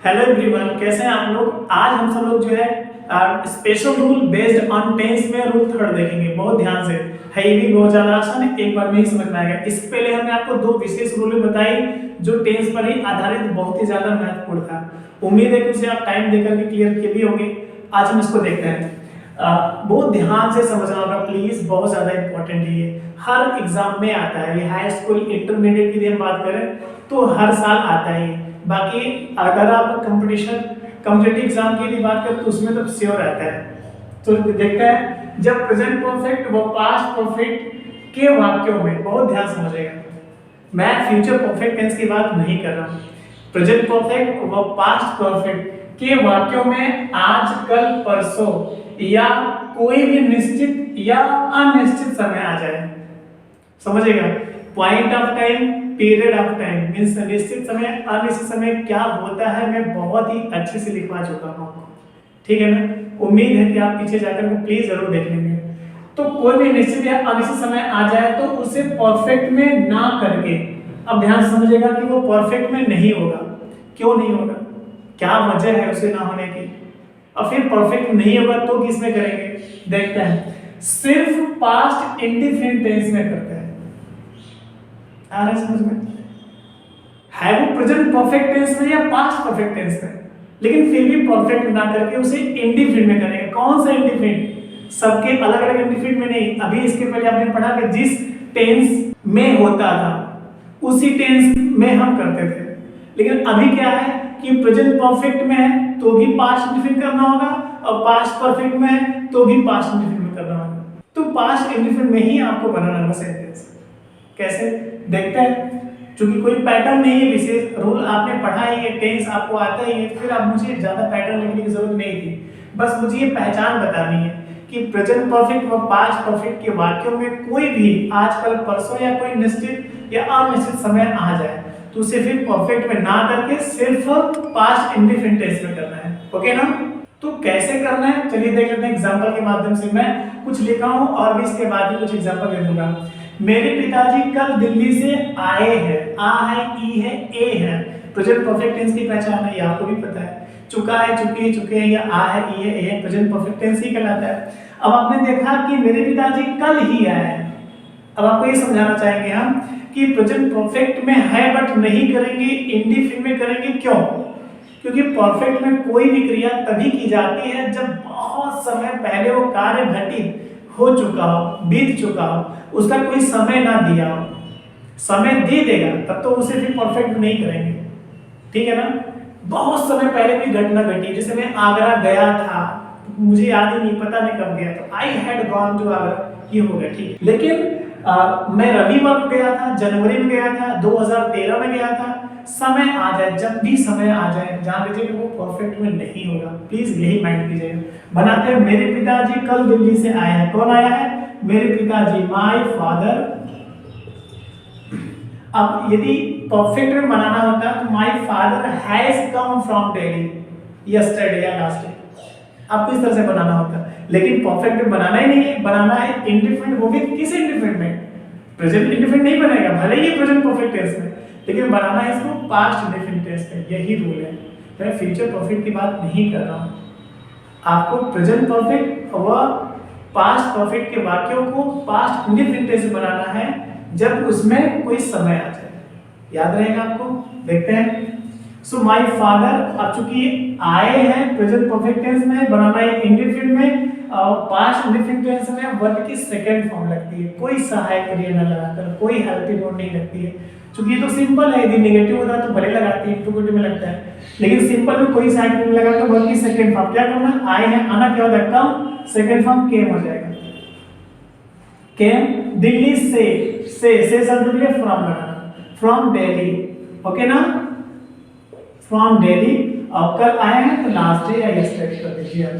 Hello everyone, कैसे हैं आप लोग। आज हम सब लोग जो है special rule based on tense में रूल थर्ड देखेंगे। बहुत ध्यान से है, ये भी बहुत ज्यादा आसान है, एक बार में ही समझ में आएगा। इससे पहले हमने आपको दो विशेष रूल बताई जो टेंस पर ही आधारित बहुत ही ज्यादा महत्वपूर्ण था। उम्मीद है कि उसे आप टाइम देकर के क्लियर किए भी होंगे। आज हम इसको देखते हैं। बहुत ध्यान से समझना होगा प्लीज, बहुत ज्यादा इंपॉर्टेंट है ये। हर एग्जाम में आता है ये, हाई स्कूल इंटरमीडिएट की हम बात करें तो हर साल आता है। बाकी अगर आप कॉम्पिटिटिव एग्जाम की भी बात करें तो उसमें तो श्योर रहता है। तो देखते हैं, जब प्रेजेंट परफेक्ट व पास्ट परफेक्ट के वाक्यों में, बहुत ध्यान समझिएगा, मैं फ्यूचर परफेक्ट टेंस की बात नहीं कर रहा। प्रेजेंट परफेक्ट व पास्ट परफेक्ट के वाक्यों में आज, कल, परसों या कोई भी निश्चित या अनिश्चित समय आ जाए, समझिएगा। Point of time, period of time means निश्चित समय, अनिश्चित समय क्या होता है मैं बहुत ही अच्छे से लिखवा चुका हूं आपको, ठीक है ना। उम्मीद है कि आप पीछे जाकर के प्लीज जरूर देख लेंगे। तो कोई भी निश्चित या अनिश्चित समय आ जाए तो उसे परफेक्ट में ना करके, अब ध्यान से समझिएगा कि वो परफेक्ट में नहीं होगा। क्यों नहीं होगा, क्या वजह है उसे ना होने की, और फिर परफेक्ट नहीं होगा तो किस में करेंगे, देखते हैं। सिर्फ पास्ट इंडिफिनिट टेंस में करते हैं। आ रहा है समझ में, है वो प्रेजेंट परफेक्ट टेंस में या पास्ट परफेक्ट टेंस में, लेकिन फिर भी परफेक्ट ना करके उसे इंडिफिनिट में करेंगे। कौन सा इंडिफिनिट, सबके अलग अलग इंडिफिनिट में नहीं। अभी इसके पहले आपने पढ़ा कि जिस टेंस में होता था उसी टेंस में हम करते थे, लेकिन अभी क्या है कि प्रेजेंट परफेक्ट में है तो भी पास्ट इंडिफिनिट करना होगा, और पास्ट परफेक्ट में है तो भी पास्ट इंडिफिनिट में करना होगा। तो पास्ट इंडिफिनिट में ही आपको बनाना होगा सेंटेंस। कैसे, देखते हैं। क्योंकि कोई पैटर्न नहीं है, विशेष रूल आपने पढ़ा ही है, टेंस आपको आता ही है, फिर आप मुझे ज्यादा पैटर्न लिखने की जरूरत नहीं थी। बस मुझे ये पहचान बतानी है कि प्रेजेंट परफेक्ट व पास्ट परफेक्ट के वाक्यों में कोई भी आज, कल, परसों या कोई निश्चित या अनिश्चित समय आ जाए तो उसे फिर परफेक्ट में ना करके सिर्फ पास्ट इंडिफिनिट टेंस में करना है। ओके ना। तो कैसे करना है चलिए देख लेते हैं एग्जांपल के माध्यम से। मैं कुछ लिखा हूं और भी इसके बाद भी कुछ एग्जांपल दे दूंगा। मेरे पिताजी कल दिल्ली से आए हैं। आ है, ई है, ए है। प्रेजेंट परफेक्ट टेंस की पहचान है, ये आपको भी पता है। चुका है, चुकी है, चुके हैं, या आ है, ई है, ए है, प्रेजेंट परफेक्ट टेंस ही कहलाता है। अब आपने देखा कि मेरे पिताजी कल ही आए हैं। अब आपको ये समझाना चाहेंगे हम कि प्रेजेंट परफेक्ट में है बट नहीं करेंगे, इंडिफिनिट में करेंगे। क्यों? क्योंकि परफेक्ट में कोई भी क्रिया तभी की जाती है जब बहुत समय पहले वो कार्य घटित हो चुका हो, बीत चुका हो, उसका कोई समय ना दिया हो। समय दे देगा तब तो उसे फिर परफेक्ट नहीं करेंगे, ठीक है ना। बहुत समय पहले कोई घटना घटी, जैसे मैं आगरा गया था, मुझे याद ही नहीं, पता नहीं कब गया था, I had gone to Agra, ये हो गया ठीक। लेकिन मैं रविवार को गया था, जनवरी में गया था, 2013 में गया था। समय आ जाए, जब भी समय आ जाए, जान लीजिए कि वो परफेक्ट में नहीं होगा। प्लीज यही माइंड कीजिएगा। बनाते हैं, मेरे पिताजी कल दिल्ली से आए हैं। कौन आया है? मेरे पिताजी, माय फादर। अब यदि परफेक्ट में बनाना होता तो my father has come from Delhi yesterday या लास्ट डे, आपको इस तरह से बनाना होता। लेकिन परफेक्ट में बनाना ही नहीं है, बनाना है इंडिफिनिट। वो भी किस इंडिफिनिट में? प्रेजेंट इंडिफिनिट नहीं बनेगा, भले ही प्रेजेंट परफेक्ट टेंस में, लेकिन बनाना है इसको पास्ट इंडिफिनिट टेंस में। यही रूल है। मैं फ्यूचर परफेक्ट की बात नहीं कर रहा हूं। आपको प्रेजेंट परफेक्ट व पास्ट परफेक्ट के वाक्यों को पास्ट इंडिफिनिट टेंस में बनाना है जब उसमें कोई समय आ जाए। याद रहेगा आपको? देखते हैं। सो माय फादर, अब चूंकि आए हैं प्रेजेंट परफेक्ट टेंस में, बनाना है इंडिफिनिट में, पास्ट इंडिफिनिट टेंस में वर्ब की सेकंड फॉर्म लगती है, कोई सहायक क्रिया न लगाकर, कोई हेल्पिंग वर्ब नहीं लगती है। चूंकि ये तो सिंपल है, यदि नेगेटिव होता तो भले लगाती है, इंटरोगेटिव में लगता है, लेकिन सिंपल में कोई सहायक क्रिया लगाकर वर्ब की सेकंड फॉर्म क्या करना, आए हैं, आना क्या होता है कम, सेकंड फॉर्म केम हो जाएगा। केम, दिल्ली से शब्द के लिए फ्रॉम लगाना, फ्रॉम दिल्ली। ओके ना, फ्रॉम दिल्ली। अब कल आए हैं तो लास्ट डे या यस्टरडे कर दीजिए आप।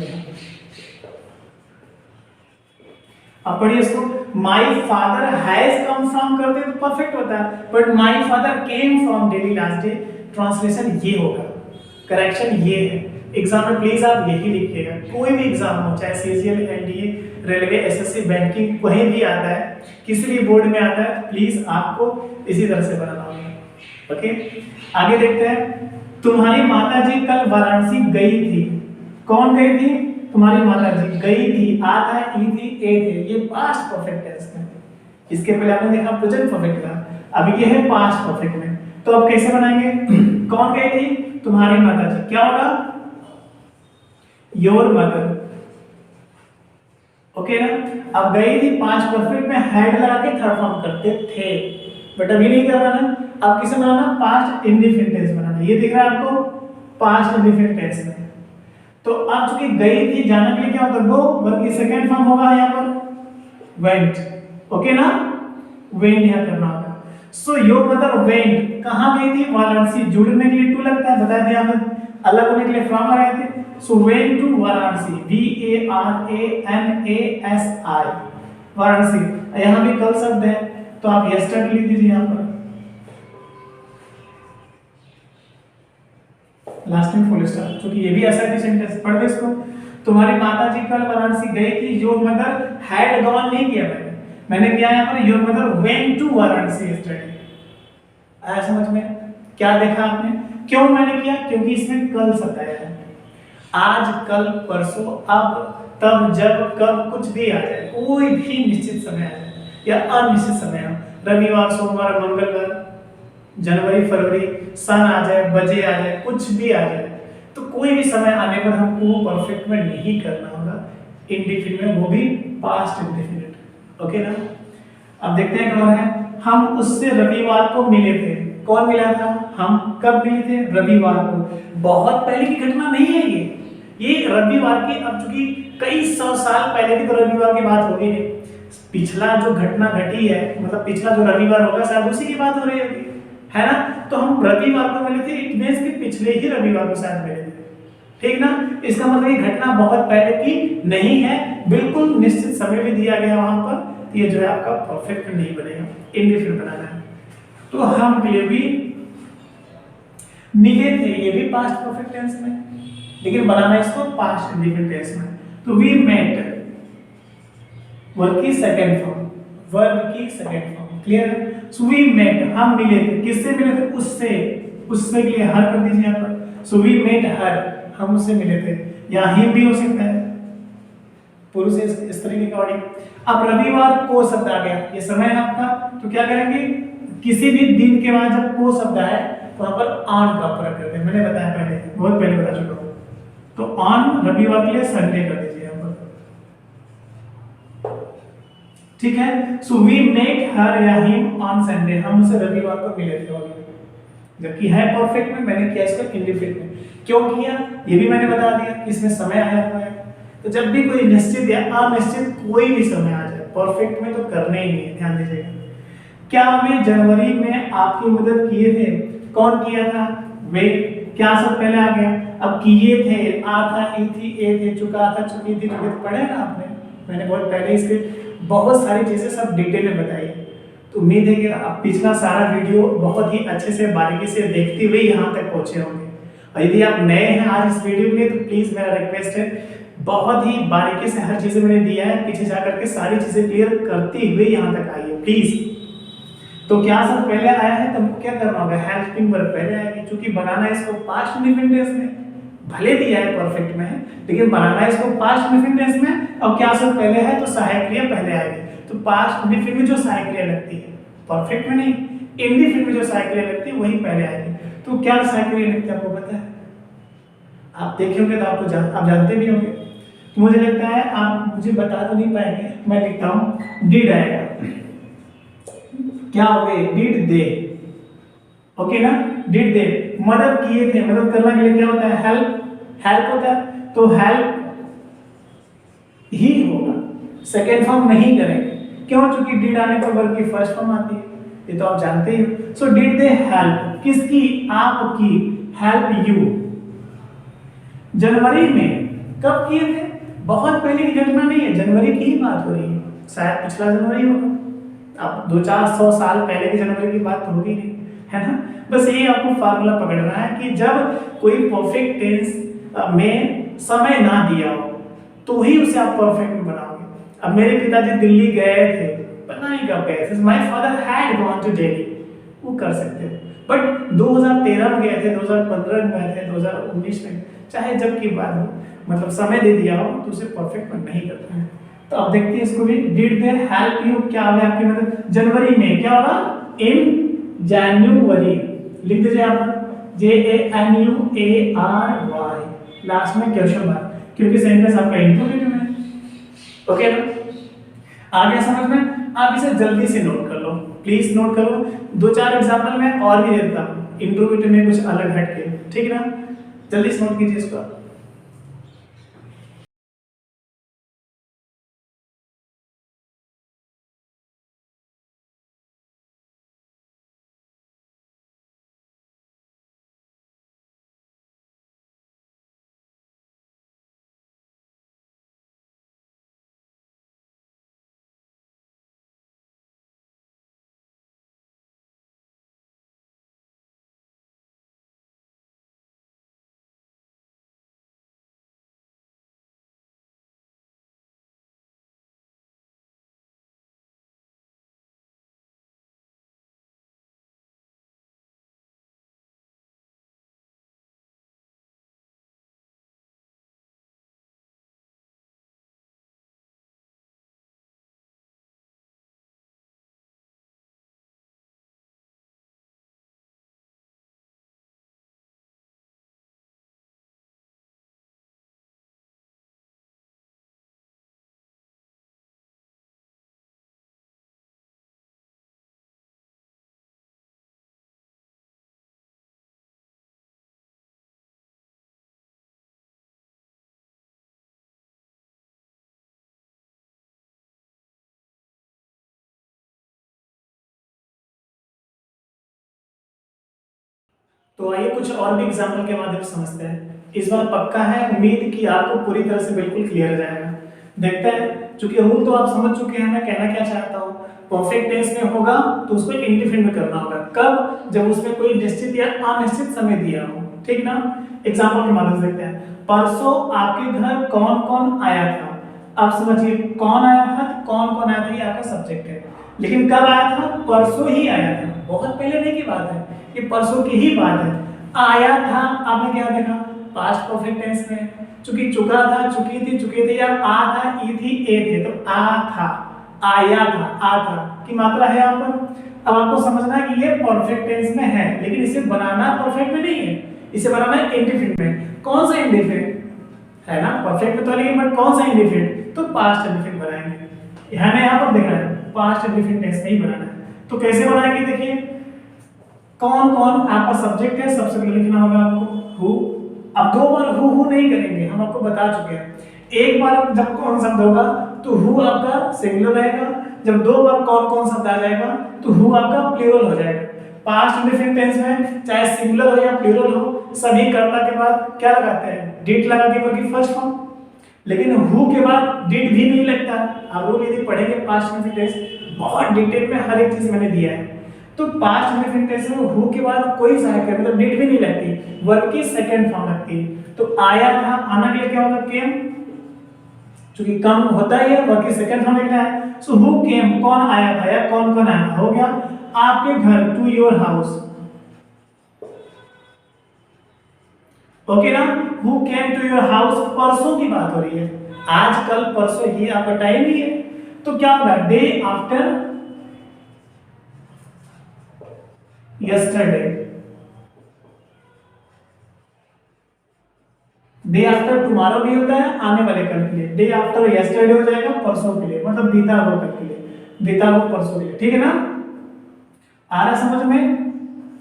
अब पढ़िए इसको, my father has come from करते तो परफेक्ट होता है, but my father came from Delhi last day. Translation ये होगा, करेक्शन ये है। एग्जाम में प्लीज आप यही लिखिएगा। कोई भी एग्जाम हो, चाहे CGL, NDA, railway, SSC, banking, कहीं भी आता है, किसी भी बोर्ड में आता है, प्लीज आपको इसी तरह से बनाना होगा। ओके, आगे देखते हैं। तुम्हारी माताजी कल वाराणसी गई थी। कौन गई थी? तुम्हारी माताजी गई थी। आ था, ई थी, ए थे। ये पास्ट परफेक्ट टेंस में। इसके पहले आपने देखा प्रेजेंट परफेक्ट था, अब ये है पास्ट परफेक्ट में। तो अब कैसे बनाएंगे? कौन गई थी? तुम्हारी माताजी। क्या होगा? Your mother. ओके ना? अब गई थी पास्ट परफेक्ट में हैड लगा के थर्ड फॉर्म करते थे, बट अभी नहीं कर रहा ना। अब किसे बनाना? पास्ट इंडेफिनिट टेंस बनाना। ये दिख रहा है आपको? पास्ट इंडेफिनिट टेंस में। तो अब चूंकि गई थी, जाने के लिए क्या होता है? गो। वर्ब की सेकंड फॉर्म होगा यहाँ पर वेंट। ओके ना? वेंट यहाँ करना होगा। सो योर मदर वेंट, कहाँ गई थी? वाराणसी। जुड़ने के लिए टू लगता है, बताया था हमें। अलग होने के लिए फ्रॉम लगाए थे। So went to Varanasi, VARANASI, Varanasi. यहाँ भी कल शब्द है, तो आप यस्टरडे लिख दीजिए यहाँ पर, लास्ट में फुल स्टॉप, क्योंकि ये भी असर्टिव सेंटेंस। पढ़ दे इसको। तुम्हारी माताजी कल वाराणसी गई थी। योर मदर हैड गॉन नहीं किया मैंने किया यहाँ पर your mother went to Varanasi yesterday. आया समझ में? क्या देखा आपने? क्यों मैंने किया? क्योंकि इसमें कल सताया है। आज, कल, परसों, अब, तब, जब, कब, कुछ भी आ जाए, कोई भी निश्चित समय आ जाए या अनिश्चित समय हो, रविवार, सोमवार, मंगलवार, जनवरी, फरवरी, सन आ जाए, बजे आ जाए, कुछ भी आ जाए, तो कोई भी समय आने पर हमको परफेक्ट में नहीं करना होगा इंडेफिनिट में, वो भी पास्ट इंडेफिनिट। ओके ना? अब देखते हैं कौन है। हम उससे रविवार को मिले थे। कौन मिला था? हम। कब मिले थे? रविवार को। बहुत पहले की घटना नहीं है ये रविवार की, अब चूंकि कई 100 साल पहले की तो रविवार की बात होगी नहीं। पिछला जो घटना घटी है, मतलब पिछला जो रविवार होगा शायद उसी की बात हो रही होगी, है ना? तो हम रविवार को मिले थे, इट मींस कि पिछले ही रविवार को शायद मिले थे। ठीक ना? इसका मतलब ये घटना बहुत पहले की नहीं है, बिल्कुल निश्चित समय भी दिया गया वहां पर। तो ये जो है आपका परफेक्ट नहीं बनेगा, इंडेफिनिट बनाना है। तो हम मिले भी, मिले थे, ये भी पास्ट परफेक्ट टेंस में, लेकिन बनाना इसको पास्ट इंडेफिनिट टेंस में। तो वी मेट, वर्ब की सेकंड फॉर्म, वर्ब की सेकंड फॉर्म। क्लियर है? सो वी मेट, हम मिले थे। किससे मिले थे? उससे। उससे के लिए हर कर दीजिए यहाँ पर। सो वी मेट हर, हम उससे मिले थे। या हिम भी हो सकता है, पुरुष स्त्री के अकॉर्डिंग। अब रविवार को शब्द आ गया, ये समय है आपका, तो क्या करेंगे? किसी भी दिन के बाद जब को शब्द आए तो वहां पर ऑन का प्रयोग करते हैं। मैंने बताया पहले, बहुत पहले बता चुका हूं। तो ऑन रविवार के लिए संडे कर दीजिए यहाँ पर। ठीक है? सो वी मेट हर या हिम ऑन संडे, हम उसे रविवार को मिले थे। जबकि है परफेक्ट में, मैंने किया इसको इंडेफिनिट में। क्यों किया? ये भी मैंने बता दिया, इसमें समय आया हुआ है। तो जब भी कोई निश्चित या अनिश्चित कोई भी समय आ जाए, परफेक्ट में तो करने ही नहीं है, ध्यान दीजिएगा। क्या मैं जनवरी में आपकी मदद किए थे? कौन किया था? वे। क्या सब पहले आ गया? अब किए थे, आ था, ई थी, ए थे, चुका था, चुकी थी, चुके थे, पढ़े ना आपने? मैंने बहुत पहले इसके बहुत सारी चीजें सब डिटेल में बताई। तो उम्मीद है कि आप पिछला सारा वीडियो बहुत ही अच्छे से बारीकी से देखते हुए यहाँ तक पहुंचे होंगे। और यदि आप नए हैं आज इस वीडियो में, तो प्लीज मेरा रिक्वेस्ट है, बहुत ही बारीकी से हर चीजें मैंने दिया है, पीछे जाकर के सारी चीजें क्लियर करते हुए यहाँ तक आइए प्लीज। तो क्या सब पहले आया है, तो हमको क्या करना होगा? हेल्पिंग वर्ब पहले आएगी, क्योंकि बनाना इसको पास्ट इंडेफिनिट टेंस में, भले दिया है परफेक्ट में है, लेकिन बनाना इसको पास्ट इंडेफिनिट टेंस में। और क्या सब पहले है, तो सहायक क्रिया पहले आएगी। तो पास्ट इंडेफिनिट में जो सहायक क्रिया लगती है, परफेक्ट में नहीं, इंडेफिनिट में जो सहायक क्रिया लगती है वही पहले आएगी। तो क्या सहायक क्रिया लगती है आपको पता है? आप देखे होंगे तो आपको आप जानते भी होंगे। तो मुझे लगता है आप मुझे बता तो नहीं पाएंगे, मैं लिखता हूँ डिड आएगा। क्या हो गए? Did they. ओके ना? डिड दे, मदद किए थे। मदद करने के लिए क्या होता है? हेल्प। हेल्प होता है, तो हेल्प ही होगा, सेकेंड फॉर्म नहीं करेंगे। क्यों? क्योंकि डिड आने पर वर्ब की फर्स्ट फॉर्म आती है, ये तो आप जानते ही हो। सो डिड दे हेल्प, किसकी? आपकी। Help you. जनवरी में कब किए थे? बहुत पहले की घटना नहीं है, जनवरी की ही बात हो रही है, शायद पिछला जनवरी होगा। अब 200-400 साल पहले की जनवरी की बात तो होगी नहीं, है ना? बस ये आपको फार्मूला पकड़ना है कि जब कोई परफेक्ट टेंस में समय ना दिया हो तो ही उसे आप परफेक्ट में बनाओगे। अब मेरे पिताजी दिल्ली गए थे, पता नहीं कब गए थे, my father had gone to Delhi, वो कर सकते हो। बट 2013 में गए थे, 2015 में गए थे, 2019 में, चाहे जब की बात हो, मतलब समय दे दिया हो तो उसे परफेक्ट में नहीं करते हैं। तो अब देखते हैं इसको भी। डिड दे हेल्प यू, क्या होगा आपकी मदद? जनवरी में क्या होगा? इन जनवरी लिख दीजिए आप, JANUARY, लास्ट में क्वेश्चन मार्क, क्योंकि सेंटेंस आपका इंट्रोगेटिव है। ओके ना, आ गया समझ में? आप इसे जल्दी से नोट कर लो, प्लीज नोट करो। 2-4 एग्जांपल मैं और भी देता हूं इंट्रोगेटिव में कुछ अलग हटके, ठीक है ना? जल्दी से नोट कीजिए इसको। तो आइए कुछ और भी एग्जाम्पल के माध्यम से समझते हैं। इस बार पक्का है, उम्मीद कि आपको पूरी तरह से बिल्कुल क्लियर हो जाएगा। देखते हैं, चूंकि रूल तो आप समझ चुके हैं, मैं कहना क्या चाहता हूँ। परफेक्ट टेंस में होगा तो उसको इंडिफिनिट में करना होगा। कब? जब उसमें कोई निश्चित या अनिश्चित समय दिया हो, ठीक ना? एग्जाम्पल के माध्यम से देखते हैं। परसों आपके घर कौन कौन आया था? आप समझिए, कौन आया था, कौन कौन आया था, ये आपका सब्जेक्ट है। लेकिन कब आया था? परसों ही आया था, बहुत पहले नहीं की बात है, ये परसों की ही बात है। आया था, आपने क्या देखा? पास्ट परफेक्ट टेंस में। चूंकि चुका था, चुकी थी, चुके थे, या आ था, ई थी, ए थे, तो आ था, आया था, आ था की मात्रा है यहाँ पर। अब आपको समझना है कि ये परफेक्ट टेंस में है, लेकिन इसे बनाना परफेक्ट में नहीं है, इसे बनाना है इंडिफिनिट में। कौन सा इंडिफिनिट है ना? परफेक्ट में तो नहीं, बट कौन सा इंडिफिनिट? तो पास्ट इंडिफिनिट बनाएंगे। हमें यहाँ पर देखना है पास्ट इंडिफिनिट टेंस नहीं बनाना है। तो कैसे बनाएंगे? देखिए, कौन कौन आपका सब्जेक्ट है, सबसे पहले लिखना होगा आपको हु। अब 2 बार हु नहीं करेंगे, हम आपको बता चुके हैं। एक बार जब कौन शब्द होगा तो हु आपका सिंगुलर रहेगा, जब 2 बार कौन कौन शब्द आ जाएगा तो हु आपका प्लूरल हो जाएगा। पास्ट इंडिफिनिट टेंस में चाहे सिंगुलर हो या प्लूरल हो, सभी कर्ता के बाद क्या लगाते हैं? डिड लगा के वर्ब की फर्स्ट फॉर्म। लेकिन हु के बाद डिड भी नहीं लगता। आप लोग यदि पढ़ेंगे पास्ट इंडिफिनिट टेंस, बहुत डिटेल में हर एक चीज मैंने दिया है। तो पास्ट इंडिफिनिट टेंस में हु के बाद कोई सहायक है, मतलब डिड भी नहीं लगती, वर्ब की सेकंड फॉर्म लगती है। तो आया था, आना के लिए क्या होगा? केम, क्योंकि कम होता ही है, वर्ब की सेकंड फॉर्म लिखना है। सो हु केम, कौन आया था या कौन कौन आया था, हो गया आपके घर, टू योर हाउस। ओके ना? Who came to your house, परसों की बात हो रही है, आज कल परसों ही आपका टाइम ही है। तो क्या होगा? Day after yesterday. Day after tomorrow भी होता है, आने वाले कल के लिए। डे आफ्टर यस्टरडे हो जाएगा परसों के लिए, मतलब बीता हुआ कल के लिए, बीता हुआ परसों के लिए, ठीक है ना? आ रहा समझ में?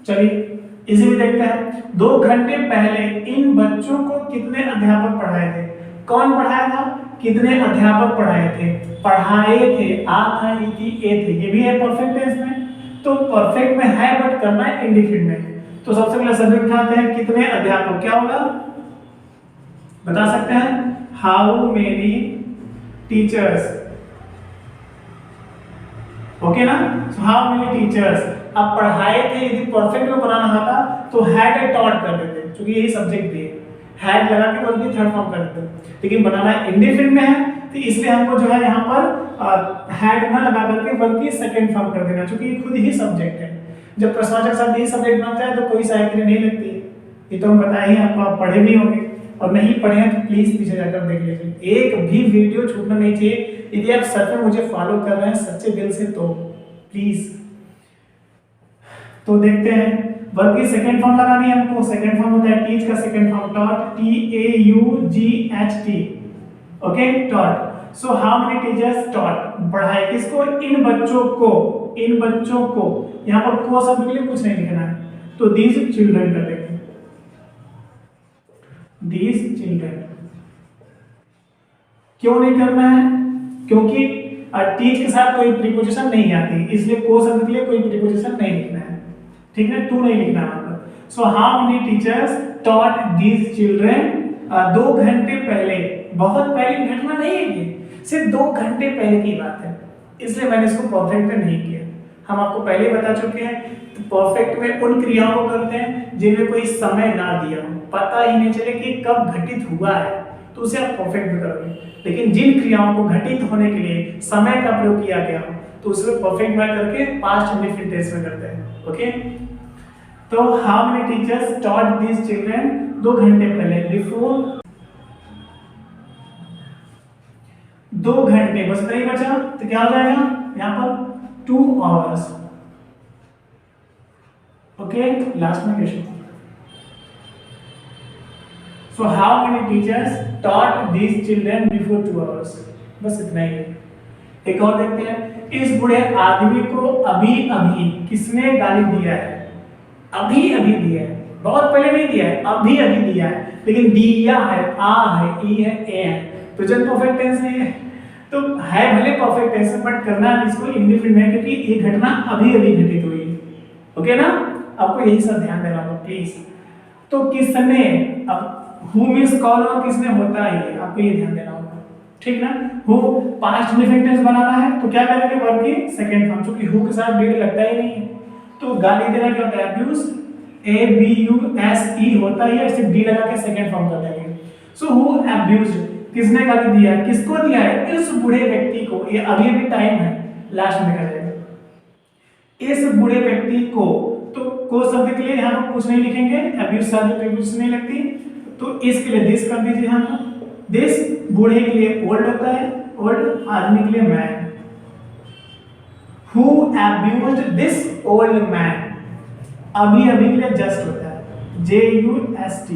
चलिए इसे भी देखते हैं। 2 घंटे पहले इन बच्चों को कितने अध्यापक पढ़ाए थे? कौन पढ़ाया था? कितने अध्यापक पढ़ाए थे? पढ़ाए थे, आ था, ई थी, ए थे, ये भी है परफेक्ट टेंस में। तो परफेक्ट में है बट करना है इंडिफिनिट में। तो सबसे पहले सब्जेक्ट उठाते हैं, कितने अध्यापक, क्या होगा बता सकते हैं? How many teachers. ओके ना? How many teachers. अब पढ़ाए थे, यदि परफेक्ट में बनाना होता तो हैड टॉट कर देते, क्योंकि यही सब्जेक्ट दिए, हैड लगा के वर्ब की थर्ड फॉर्म कर देते। लेकिन बनाना इंडिफिनिट में है, तो इसलिए हमको जो है यहाँ पर हैड ना लगा करके वर्ब की सेकंड फॉर्म कर देना, क्योंकि ये खुद ही सब्जेक्ट है। जब प्रश्नवाचक शब्द ही सब्जेक्ट बनता है तो कोई सहायक क्रिया नहीं लगती है। ये तो हम बताए ही आपको, आप पढ़े भी होंगे, और नहीं पढ़े हैं तो प्लीज पीछे जाकर देख लीजिए। एक भी वीडियो छूटना नहीं चाहिए। यदि आप सच में मुझे फॉलो कर रहे हैं सच्चे दिल से तो प्लीज। तो देखते हैं, वर्ब की सेकंड फॉर्म लगानी है हमको। सेकंड फॉर्म होता है टीच का second form taught, TAUGHT, okay, taught. So how many teachers taught, पढ़ाए किसको, इन बच्चों को, इन बच्चों को। यहाँ पर को शब्द के लिए कुछ नहीं लिखना है, तो दीज चिल्ड्रन कर देंगे, दीज चिल्ड्रन। क्यों नहीं करना है, क्योंकि टीच के साथ कोई प्रीपोजिशन नहीं आती, इसलिए को शब्द के लिए कोई प्रीपोजिशन नहीं लिखना है, ठीक है, टू नहीं लिखना है मतलब। So how many teachers taught these children, 2 घंटे पहले, बहुत पहले घटना नहीं है ये, सिर्फ 2 घंटे पहले की बात है, इसलिए मैंने इसको परफेक्ट में नहीं किया। हम आपको पहले बता चुके हैं, तो परफेक्ट में उन क्रियाओं को करते हैं जिनमें कोई समय ना दिया हो, पता ही नहीं चले कि कब घटित हुआ है, तो उसे आप परफेक्ट में करोगे। लेकिन जिन क्रियाओं को घटित होने के लिए समय का प्रयोग किया गया हो, तो उसमें परफेक्ट में करके पास्ट इंडेफिनिट टेंस में करते हैं, ओके। तो how many teachers taught these children, 2 घंटे पहले, बिफोर 2 घंटे, बस नहीं बचा तो क्या हो जाएगा यहाँ पर 2 hours, ओके। लास्ट में question, so how many teachers taught these children before 2 hours, बस इतना ही। एक और देखते हैं, इस बूढ़े आदमी को अभी अभी किसने गाली दिया है, अभी अभी दिया है, बहुत पहले नहीं दिया है, अभी अभी दिया है, लेकिन दिया है, आ है, ई है, ए है, प्रेजेंट परफेक्ट टेंस नहीं है, तो है भले परफेक्ट टेंस बट करना इसको इंडेफिनिट में, क्योंकि ये घटना अभी अभी घटित हुई है, ओके ना। आपको यही सब ध्यान देना होगा प्लीज। तो किसने, अब हु मींस कौन और किसने होता है, आपको ये ध्यान देना होगा, ठीक ना। हु पास्ट इंडेफिनिट टेंस बनाना है तो क्या करेंगे, वर्ब की सेकंड फॉर्म, क्योंकि हु के साथ डीड लगता ही नहीं है, तो गाली देना क्या होता है, अब्यूज, ABUSE होता है, सिर्फ डी लगा के सेकंड फॉर्म कर देंगे। सो हु अब्यूज्ड, किसने गाली दिया, किसको दिया है, इस बूढ़े व्यक्ति को, ये अभी भी टाइम है, लास्ट में कर देंगे, इस बूढ़े व्यक्ति को। तो को शब्द के लिए यहाँ पर कुछ नहीं लिखेंगे, अब्यूज शब्द प्रीपोजिशन नहीं लगती, तो इसके लिए दिस कर दीजिए यहाँ पर। दिस बूढ़े के लिए ओल्ड होता है, ओल्ड, आदमी के लिए man. Who abused this old man, अभी अभी के लिए जस्ट होता है, JUST।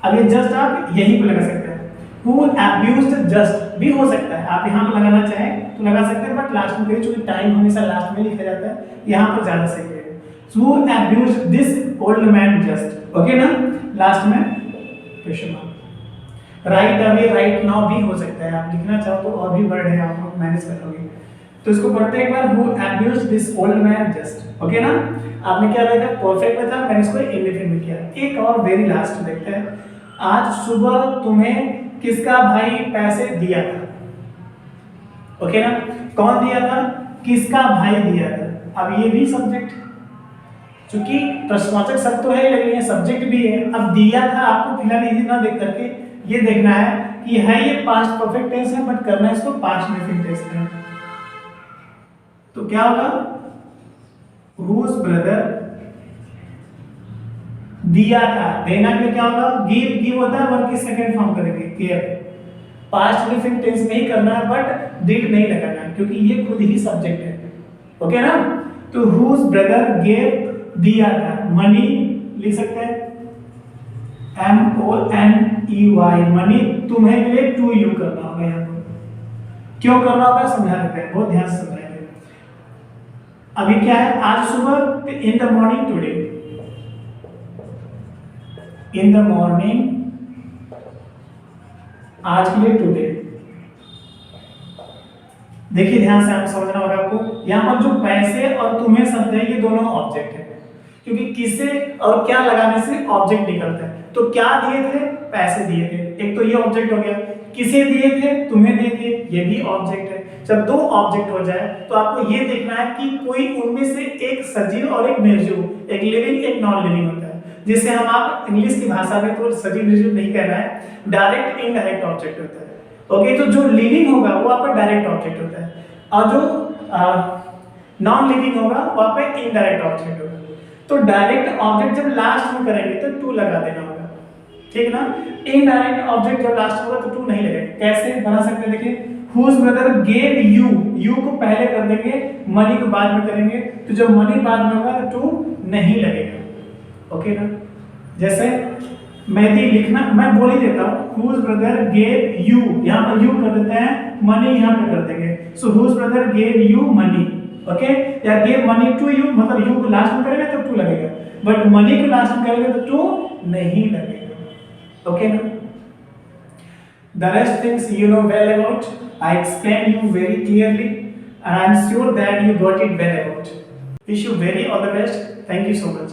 अब ये जस्ट आप यहीं पे लगा सकते हैं, Who abused just भी हो सकता है, आप यहाँ पे लगाना चाहें तो लगा सकते हैं, बट लास्ट में, क्योंकि टाइम हमेशा लास्ट में लिखा जाता है, यहाँ पर ज्यादा सही है। Who abused this old man just, okay ना, लास्ट में question mark. Right away, right now भी हो सकता है, आप लिखना चाहो तो और भी वर्ड है, आप मैनेज कर लोगे। तो इसको पढ़ते एक बार, who abused this old man just, okay ना। आपने क्या देखा, परफेक्ट में था, मैंने इसको इंडेफिनिट में किया। एक और वेरी लास्ट देखते हैं, आज सुबह तुम्हें किसका भाई पैसे दिया था, ओके ना, कौन दिया था, किसका भाई दिया था। अब ये भी सब्जेक्ट, क्योंकि प्रश्नवाचक शब्द तो है लेकिन ये सब्जेक्ट भी है। अब दिया था, आपको फिलहाल ये ना देख करके ये देखना है कि है ये पास्ट परफेक्ट टेंस है, बट करना है इसको पास्ट इंडेफिनिट टेंस में। तो क्या होगा, whose brother, दिया था, देना के लिए क्या होगा, गिव, गिव होता है, वर्ब की सेकंड फॉर्म करेंगे, गिव। पास्ट इंडेफिनिट टेंस में ही करना है, बट डिड नहीं लगाना है, क्योंकि ये खुद ही सब्जेक्ट है, ओके ना। तो whose brother gave, दिया था, मनी लिख सकते हैं, MONEY, मनी, तुम्हें के लिए टू यू करना होगा, यहाँ पर क्यों करना होगा समझा देते हैं, बहुत ध्यान से समझाएंगे। अभी क्या है, आज सुबह, in the morning today, in the morning, आज के लिए टुडे। देखिए ध्यान से, आपको समझना होगा आपको, यहाँ पर जो पैसे और तुम्हें शब्द है, ये दोनों ऑब्जेक्ट है, क्योंकि किसे और क्या लगाने से ऑब्जेक्ट निकलता है। तो क्या दिए थे, पैसे दिए थे, एक तो ये ऑब्जेक्ट हो गया, किसे दिए थे, तुम्हें दिए थे, ये भी ऑब्जेक्ट है। जब 2 ऑब्जेक्ट हो जाए तो आपको ये देखना है कि कोई उनमें से एक सजीव और एक निर्जीव, एक लिविंग एक नॉन लिविंग होता है, जिसे हम आप इंग्लिश की भाषा में तो सजीव निर्जीव नहीं कहना है, डायरेक्ट इनडायरेक्ट ऑब्जेक्ट होता है, ओके। तो जो लिविंग होगा वो आपका डायरेक्ट ऑब्जेक्ट होता है, और जो नॉन लिविंग होगा वहां पे इनडायरेक्ट ऑब्जेक्ट होगा। तो डायरेक्ट ऑब्जेक्ट जब लास्ट में करेंगे तो टू लगा देना होगा, ठीक ना। इनडायरेक्ट ऑब्जेक्ट जब लास्ट होगा तो टू नहीं लगेगा। कैसे बना सकते हैं देखिए, whose brother gave you, you को पहले कर देंगे, मनी को बाद में करेंगे, तो जब मनी बाद में होगा तो टू नहीं लगेगा, ओके ना। जैसे मेहदी लिखना मैं बोल ही देता हूँ, whose brother gave you, यहाँ पर you कर देते हैं, मनी यहाँ पे कर देंगे, so whose brother gave you money, okay. या gave money to you, मतलब you को लास्ट में करेंगे तो टू लगेगा, बट मनी को लास्ट में करेंगे तो टू नहीं लगेगा, ओके ना। The rest things you know well about. I explained you very clearly, and I am sure that you got it well about. Wish you very all the best. Thank you so much.